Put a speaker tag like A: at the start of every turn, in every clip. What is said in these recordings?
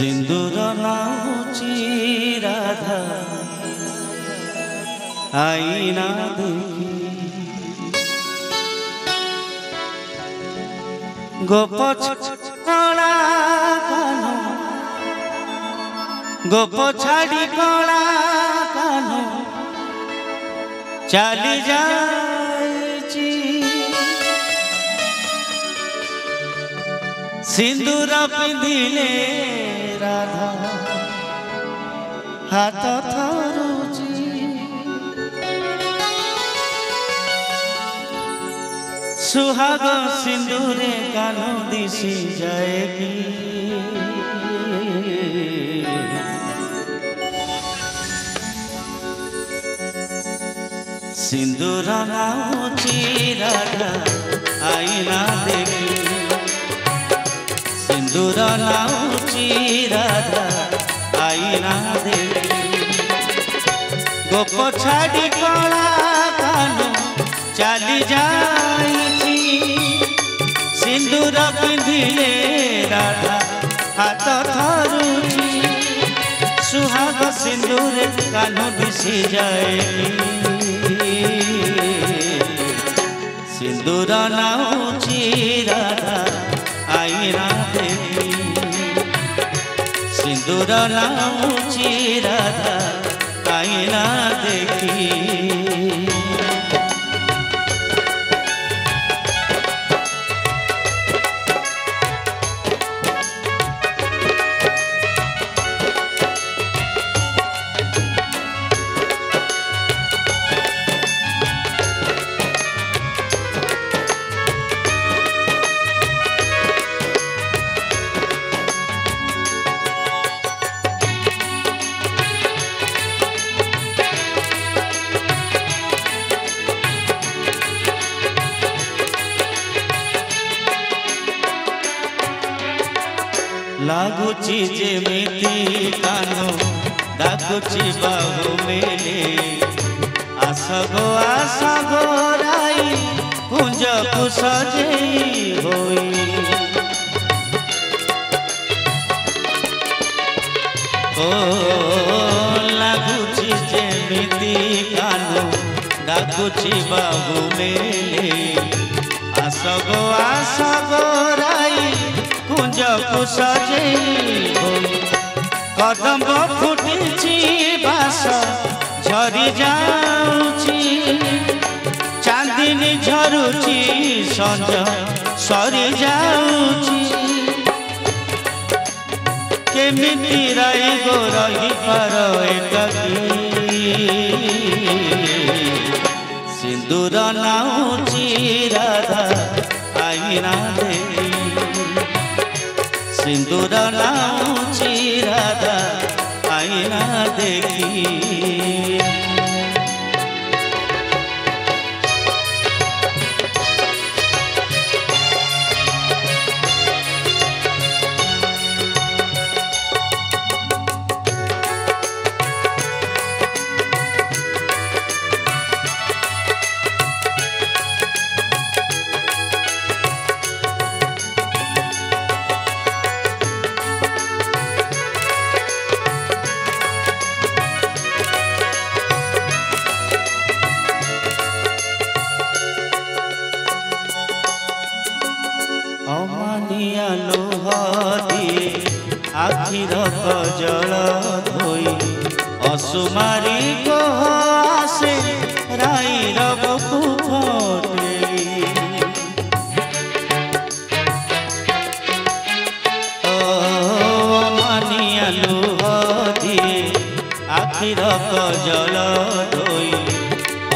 A: सिंदूर नाउची राधा आईना देखी गोप कला कान गोप छाड़ी कला कान चली जाइची सिंदूर पिंधिले राधा हाथ थरुची सुहाग सिंदूरे कानो दिशी जाएगी सिंदूर नाउची राधा आईना देखी सिंदूर नाउची राधा आईना देखी गोप छाड़ी कला कानो चली जाइची सिंदूर पिंधिले राधा हाथ थरुची सुहाग सिंदूर कानो दिशी जाएगी सिंदूर नाउची राधा आईना देखी सिंदूर नाउची राधा आईना देखी लागुची जेमिति कानो डाकुची बाहु मेले आसगो राई कुंज को सजेई होई ओ लागुची जेमिति कानो डाकुची बाहु मेले आसगो राई कुंज को सजेई कदम फुटी बास झरी जाऊची चांदनी झरुची संज सरी जाऊची केमिति रही गो रही पर एकाकी सिंदूर नाउची राधा आईना देखी सिंदूर नाउची राधा आईना देखी अमानिया लोह दिए आखिर कजल धोई असुमारी कह आसे राई रबकु फटे अमानिया लोह दिए आखिर कजल धोई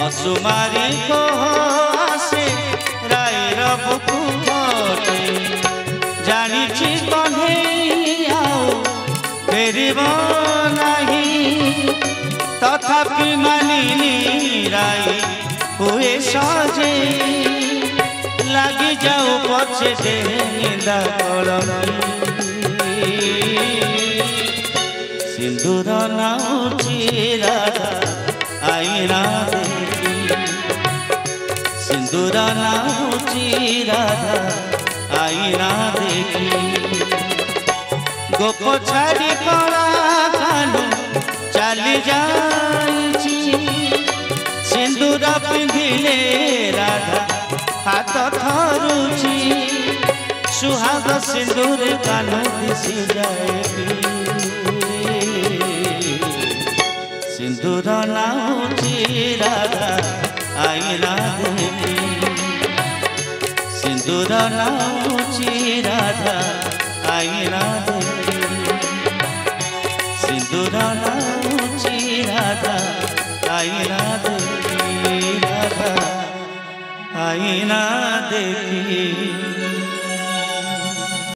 A: असुमारी कह आसे राई रबकु जानिछि कन्हैई आओ फेरिब नहीं तथापि मानिनी राई हुए सजे लगी जाओ पछे निंदा कलमी सिंदूर नाउची राधा आईना देखी सिंदूर नाउची राधा आईना देखी गोप छाड़ी कला कानू चली जाइछि सिंदूर पिंधिले राधा हाथ थरुछि सुहाग सिंदूर कानू दिशि जाए सिंदूर नाउछि राधा आईना देखी सिंदूर नाउछि राधा आईना देखी सिंदूर नाउछि राधा आईना देखी राधा आईना देखी।